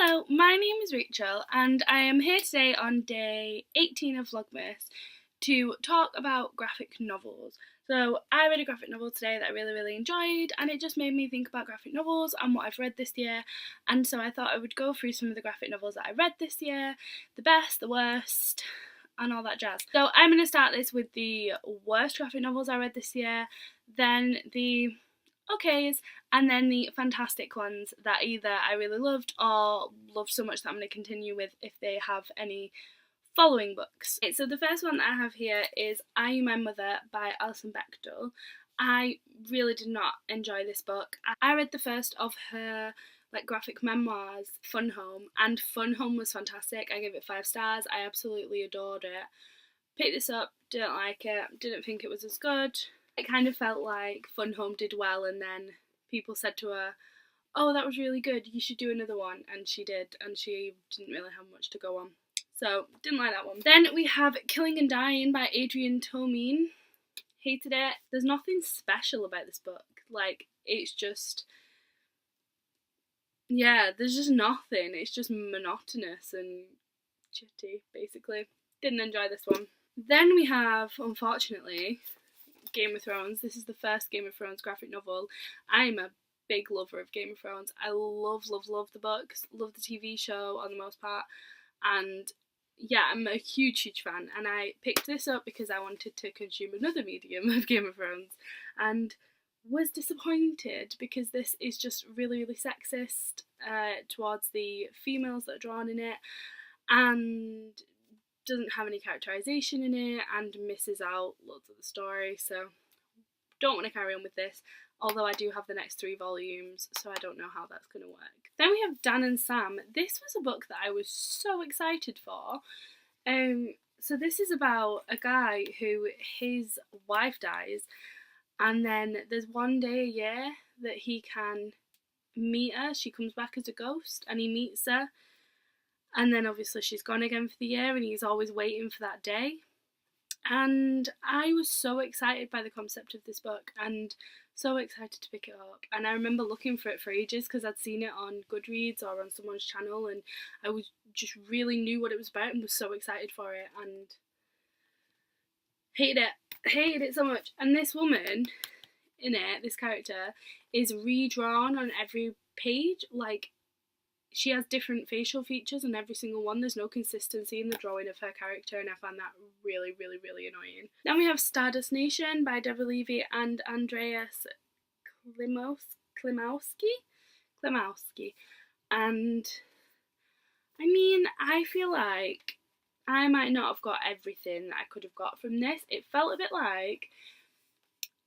Hello, my name is Rachel and I am here today on day 18 of Vlogmas to talk about graphic novels. So I read a graphic novel today that I really enjoyed, and it just made me think about graphic novels and what I've read this year, and so I thought I would go through some of the graphic novels that I read this year, the best, the worst, and all that jazz. So I'm going to start this with the worst graphic novels I read this year, then the okays, and then the fantastic ones that either I really loved or loved so much that I'm going to continue with if they have any following books. So the first one that I have here is Are You My Mother by Alison Bechdel. I really did not enjoy this book. I read the first of her graphic memoirs, Fun Home, and Fun Home was fantastic. I gave it 5 stars. I absolutely adored it. Picked this up, didn't like it, didn't think it was as good. It kind of felt like Fun Home did well, and then people said to her, oh, that was really good, you should do another one, and she did, and she didn't really have much to go on. So, didn't like that one. Then we have Killing and Dying by Adrienne Tomine. Hated it. There's nothing special about this book. It's just, yeah, there's just nothing. It's just monotonous and chitty, basically. Didn't enjoy this one. Then we have, unfortunately, Game of Thrones. This is the first Game of Thrones graphic novel. I'm a big lover of Game of Thrones. I love the books, love the TV show on the most part, and yeah, I'm a huge fan, and I picked this up because I wanted to consume another medium of Game of Thrones, and was disappointed because this is just really sexist towards the females that are drawn in it, and doesn't have any characterization in it, and misses out loads of the story, so don't want to carry on with this, although I do have the next 3 volumes, so I don't know how that's going to work. Then we have Dan and Sam. This was a book that I was so excited for. So this is about a guy who, his wife dies, and then there's one day a year that he can meet her. She comes back as a ghost, and he meets her, and then obviously she's gone again for the year, and he's always waiting for that day. And I was so excited by the concept of this book, and so excited to pick it up. And I remember looking for it for ages because I'd seen it on Goodreads or on someone's channel, and I was just really knew what it was about and was so excited for it, and hated it so much. And this woman in it, this character, is redrawn on every page. She has different facial features on every single one. There's no consistency in the drawing of her character, and I found that really annoying. Then we have Stardust Nation by Deborah Levy and Andreas Klimowski. And I mean, I feel like I might not have got everything that I could have got from this. It felt a bit like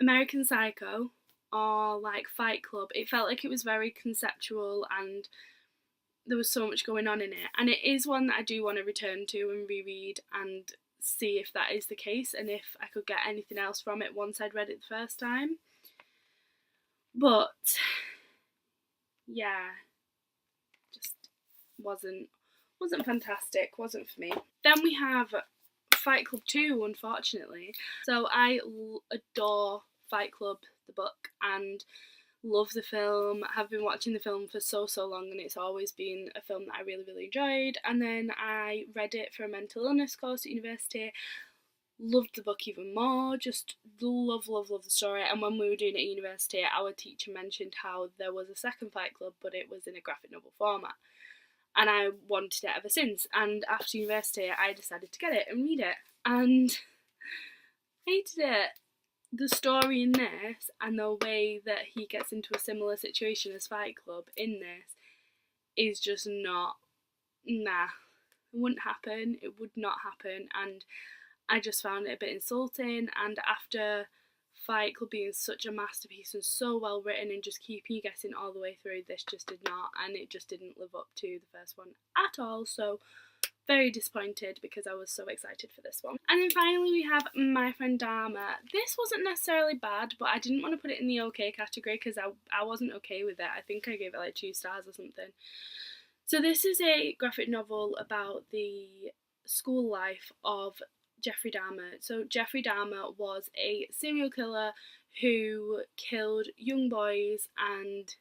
American Psycho or like Fight Club. It felt like it was very conceptual, and there was so much going on in it, and it is one that I do want to return to and reread and see if that is the case, and if I could get anything else from it once I'd read it the first time. But yeah, just wasn't fantastic, wasn't for me. Then we have Fight Club 2, unfortunately. So I adore Fight Club, the book, and love the film. Have been watching the film for so long, and it's always been a film that I really enjoyed. And then I read it for a mental illness course at university. Loved the book even more. Just love the story. And when we were doing it at university, our teacher mentioned how there was a second Fight Club, but it was in a graphic novel format, and I wanted it ever since. And after university, I decided to get it and read it, and hated it. The story in this and the way that he gets into a similar situation as Fight Club in this is just not, nah, it wouldn't happen, it would not happen, and I just found it a bit insulting. And after Fight Club being such a masterpiece and so well written and just keep you guessing all the way through, this just did not, and it just didn't live up to the first one at all, so very disappointed because I was so excited for this one. And then finally we have My Friend Dharma. This wasn't necessarily bad, but I didn't want to put it in the okay category because I wasn't okay with it. I think I gave it 2 stars or something. So this is a graphic novel about the school life of Jeffrey Dahmer. So Jeffrey Dahmer was a serial killer who killed young boys and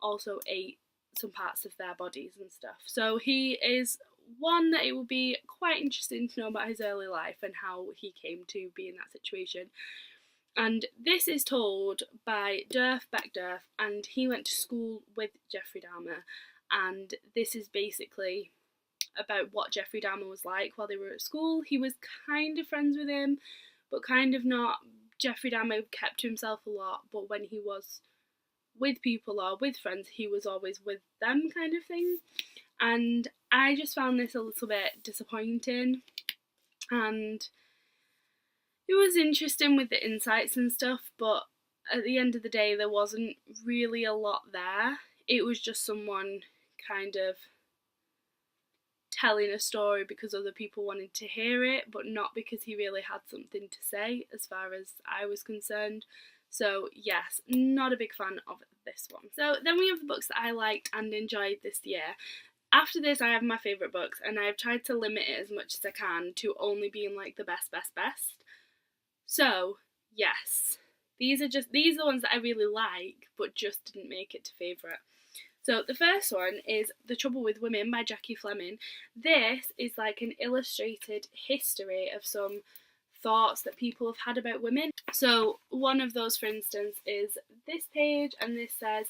also ate some parts of their bodies and stuff. So he is one that it would be quite interesting to know about his early life and how he came to be in that situation. And this is told by Durf Beckdurf, and he went to school with Jeffrey Dahmer. And this is basically about what Jeffrey Dahmer was like while they were at school. He was kind of friends with him, but kind of not. Jeffrey Dahmer kept to himself a lot, but when he was with people or with friends, he was always with them, kind of thing. And I just found this a little bit disappointing, and it was interesting with the insights and stuff, but at the end of the day there wasn't really a lot there. It was just someone kind of telling a story because other people wanted to hear it, but not because he really had something to say as far as I was concerned. So yes, not a big fan of this one. So then we have the books that I liked and enjoyed this year. After this, I have my favourite books, and I've tried to limit it as much as I can to only being like the best. So yes, these are the ones that I really like, but just didn't make it to favourite. So the first one is The Trouble with Women by Jackie Fleming. This is like an illustrated history of some thoughts that people have had about women. So one of those, for instance, is this page, and this says,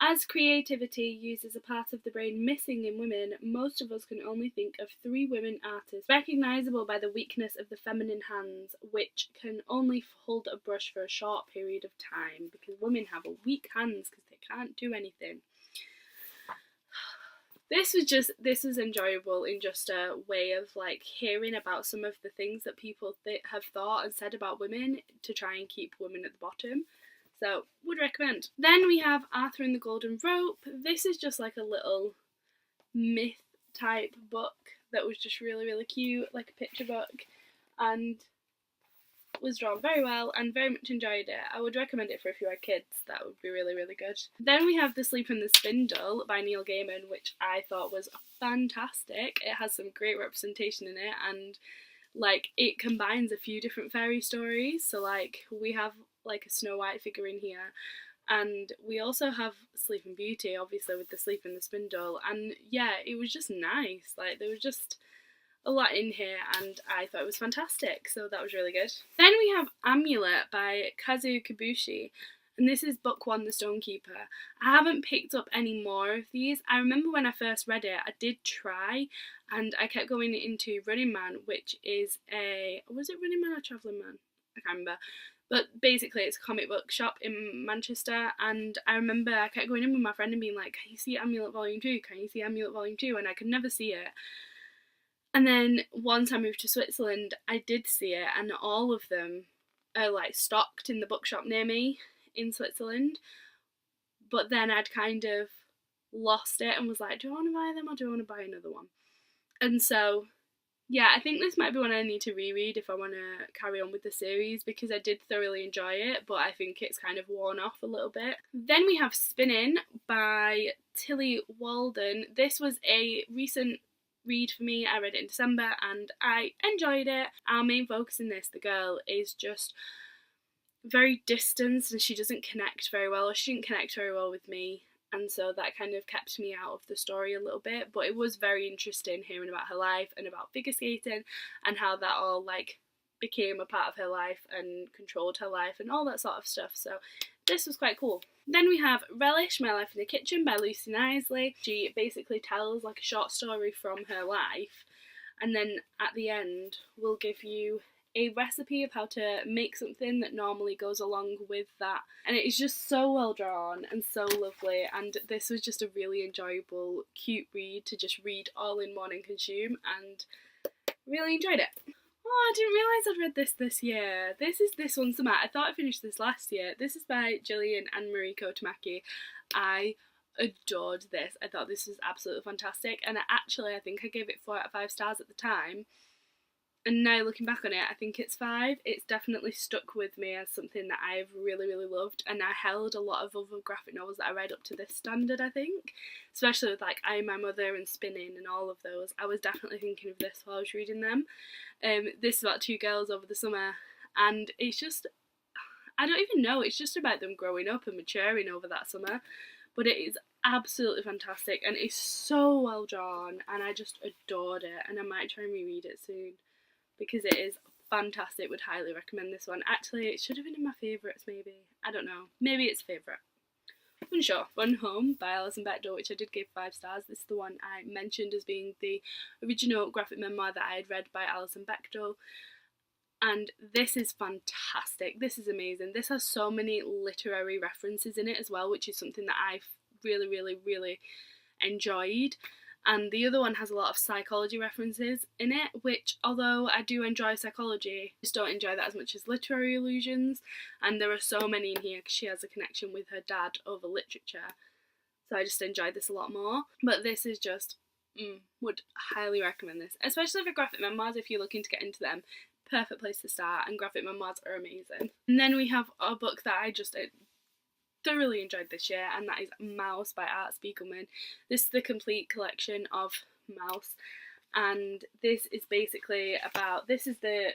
as creativity uses a part of the brain missing in women, most of us can only think of 3 women artists, recognisable by the weakness of the feminine hands, which can only hold a brush for a short period of time, because women have weak hands because they can't do anything. This was enjoyable in just a way of like hearing about some of the things that people have thought and said about women to try and keep women at the bottom. So, would recommend. Then we have Arthur and the Golden Rope. This is just like a little myth type book that was just really cute, like a picture book, and was drawn very well and very much enjoyed it. I would recommend it for if you had kids. That would be really good. Then we have The Sleep and the Spindle by Neil Gaiman, which I thought was fantastic. It has some great representation in it, and like it combines a few different fairy stories. So like we have like a Snow White figure in here, and we also have Sleeping Beauty, obviously, with The Sleep and the Spindle. And yeah, it was just nice. Like there was just a lot in here, and I thought it was fantastic, so that was really good. Then we have Amulet by Kazuo Kibushi, and this is book 1, The Stonekeeper. I haven't picked up any more of these. I remember when I first read it, I did try, and I kept going into Running Man, which is was it Running Man or Travelling Man? I can't remember. But basically it's a comic book shop in Manchester, and I remember I kept going in with my friend and being like, can you see Amulet Volume 2? Can you see Amulet Volume 2? And I could never see it. And then once I moved to Switzerland, I did see it, and all of them are like stocked in the bookshop near me in Switzerland. But then I'd kind of lost it and was like, do I want to buy them or do I want to buy another one? And so, yeah, I think this might be one I need to reread if I want to carry on with the series, because I did thoroughly enjoy it, but I think it's kind of worn off a little bit. Then we have Spinning by Tilly Walden. This was a recent read for me. I read it in December and I enjoyed it. Our main focus in this, the girl, is just very distanced and she doesn't connect very well, or she didn't connect very well with me, and so that kind of kept me out of the story a little bit. But it was very interesting hearing about her life and about figure skating and how that all like became a part of her life and controlled her life and all that sort of stuff. So this was quite cool. Then we have Relish, My Life in the Kitchen by Lucy Knisley. She basically tells like a short story from her life, and then at the end will give you a recipe of how to make something that normally goes along with that. And it is just so well drawn and so lovely, and this was just a really enjoyable, cute read to just read all in one and consume, and really enjoyed it. Oh, I didn't realise I'd read this year. This is This One Summer. I thought I finished this last year. This is by Gillian and Marie Kotamaki. I adored this. I thought this was absolutely fantastic, and I think I gave it 4 out of 5 stars at the time. And now looking back on it, I think it's 5. It's definitely stuck with me as something that I've really loved, and I held a lot of other graphic novels that I read up to this standard, I think. Especially with like I Am My Mother and Spinning and all of those. I was definitely thinking of this while I was reading them. This is about 2 girls over the summer, and it's just, I don't even know, it's just about them growing up and maturing over that summer. But it is absolutely fantastic, and it's so well drawn, and I just adored it, and I might try and reread it soon because it is fantastic. Would highly recommend this one. Actually, it should have been in my favourites, maybe. I don't know. Maybe it's favourite. Unsure. Fun Home by Alison Bechdel, which I did give 5 stars. This is the one I mentioned as being the original graphic memoir that I had read by Alison Bechdel. And this is fantastic. This is amazing. This has so many literary references in it as well, which is something that I've really enjoyed. And the other one has a lot of psychology references in it, which, although I do enjoy psychology, I just don't enjoy that as much as literary allusions. And there are so many in here because she has a connection with her dad over literature. So I just enjoyed this a lot more. But this is just, would highly recommend this. Especially for graphic memoirs, if you're looking to get into them. Perfect place to start, and graphic memoirs are amazing. And then we have a book that I just thoroughly enjoyed this year, and that is Mouse by Art Spiegelman. This is the complete collection of Mouse, and this is basically about, this is the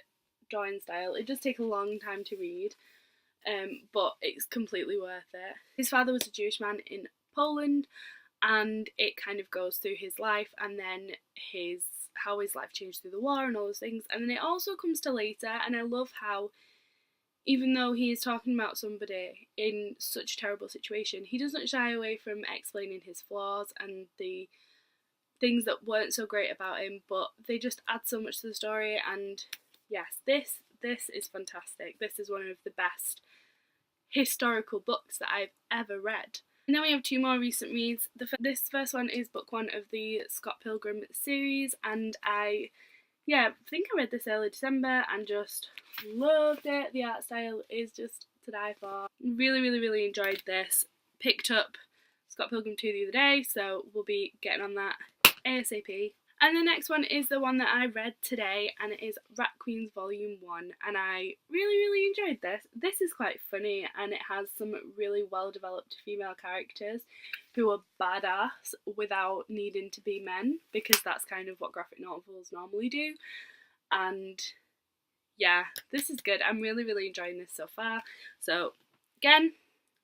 drawing style. It does take a long time to read, but it's completely worth it. His father was a Jewish man in Poland, and it kind of goes through his life, and then how his life changed through the war and all those things. And then it also comes to later, and I love how, even though he is talking about somebody in such a terrible situation, he doesn't shy away from explaining his flaws and the things that weren't so great about him, but they just add so much to the story. And yes, this is fantastic. This is one of the best historical books that I've ever read. And then we have 2 more recent reads. This first one is book 1 of the Scott Pilgrim series, and I think I read this early December and just loved it. The art style is just to die for. Really enjoyed this. Picked up Scott Pilgrim 2 the other day, so we'll be getting on that ASAP. And the next one is the one that I read today, and it is Rat Queens Volume 1, and I really enjoyed this. This is quite funny, and it has some really well developed female characters who are badass without needing to be men, because that's kind of what graphic novels normally do. And yeah, this is good. I'm really enjoying this so far. So again,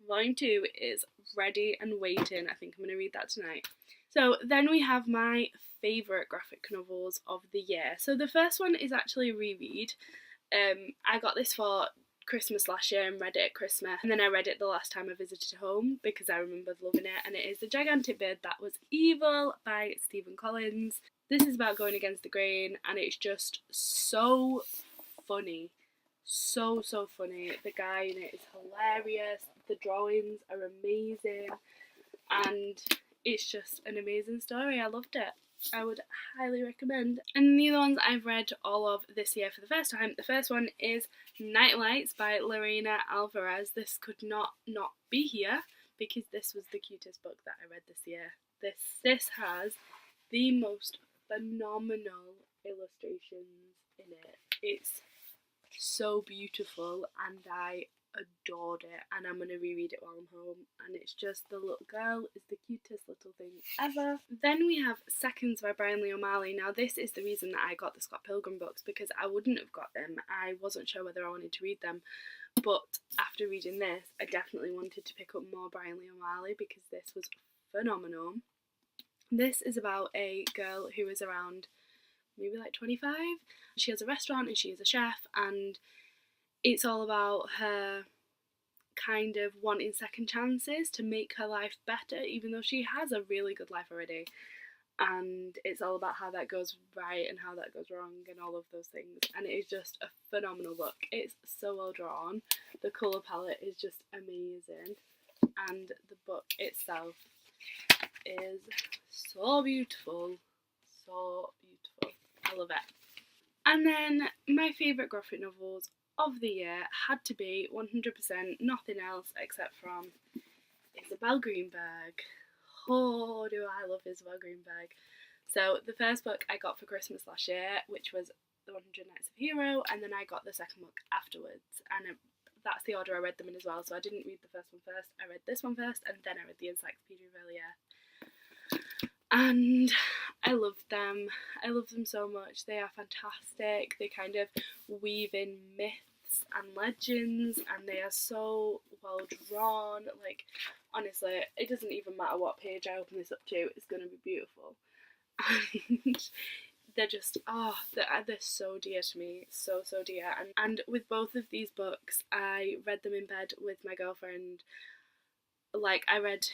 Volume 2 is ready and waiting. I think I'm going to read that tonight. So then we have my favourite graphic novels of the year. So the first one is actually a reread. I got this for Christmas last year and read it at Christmas, and then I read it the last time I visited home because I remembered loving it, and it is The Gigantic Bird That Was Evil by Stephen Collins. This is about going against the grain, and it's just so funny. So funny. The guy in it is hilarious. The drawings are amazing, and it's just an amazing story. I loved it. I would highly recommend. And the other ones I've read all of this year for the first time. The first one is Night Lights by Lorena Alvarez. This could not be here because this was the cutest book that I read this year. This has the most phenomenal illustrations in it. It's so beautiful, and I adored it, and I'm going to reread it while I'm home, and it's just, the little girl is the cutest little thing ever. Then we have Seconds by Brian Lee O'Malley. Now this is the reason that I got the Scott Pilgrim books, because I wouldn't have got them. I wasn't sure whether I wanted to read them, but after reading this I definitely wanted to pick up more Brian Lee O'Malley because this was phenomenal. This is about a girl who is around maybe like 25. She has a restaurant and she is a chef, and it's all about her kind of wanting second chances to make her life better, even though she has a really good life already. And it's all about how that goes right and how that goes wrong and all of those things. And it is just a phenomenal book. It's so well drawn. The colour palette is just amazing. And the book itself is so beautiful. So beautiful. I love it. And then my favourite graphic novels of the year had to be 100% nothing else except from Isabel Greenberg. Oh, do I love Isabel Greenberg. So the first book I got for Christmas last year, which was The 100 Nights of Hero, and then I got the second book afterwards, and that's the order I read them in as well. So I didn't read the first one first, I read this one first, and then I read the Encyclopedia of Earlier. And I loved them. I love them so much. They are fantastic. They kind of weave in myths and legends, and they are so well drawn. Like, honestly, it doesn't even matter what page I open this up to, it's going to be beautiful. And they're just, they're so dear to me, so dear. And with both of these books, I read them in bed with my girlfriend. Like, I read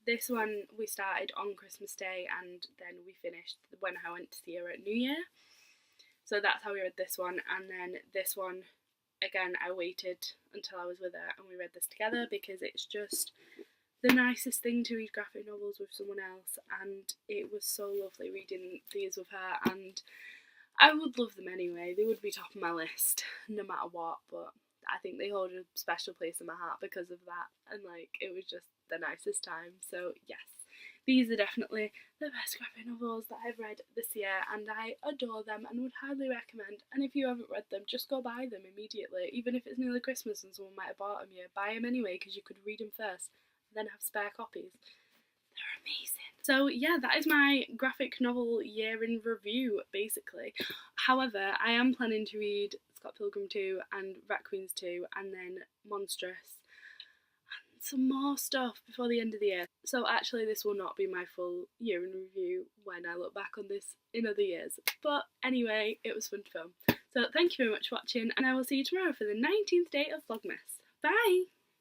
this one, we started on Christmas Day, and then we finished when I went to see her at New Year. So that's how we read this one, and then this one, again, I waited until I was with her and we read this together, because it's just the nicest thing to read graphic novels with someone else, and it was so lovely reading these with her, and I would love them anyway. They would be top of my list no matter what, but I think they hold a special place in my heart because of that, and like, it was just the nicest time. So yes, these are definitely the best graphic novels that I've read this year, and I adore them and would highly recommend. And if you haven't read them, just go buy them immediately. Even if it's nearly Christmas and someone might have bought them, buy them anyway, because you could read them first and then have spare copies. They're amazing. So yeah, that is my graphic novel year in review, basically. However, I am planning to read Scott Pilgrim 2 and Rat Queens 2 and then Monstrous and some more stuff before the end of the year. So actually this will not be my full year in review when I look back on this in other years. But anyway, it was fun to film. So thank you very much for watching, and I will see you tomorrow for the 19th day of Vlogmas. Bye!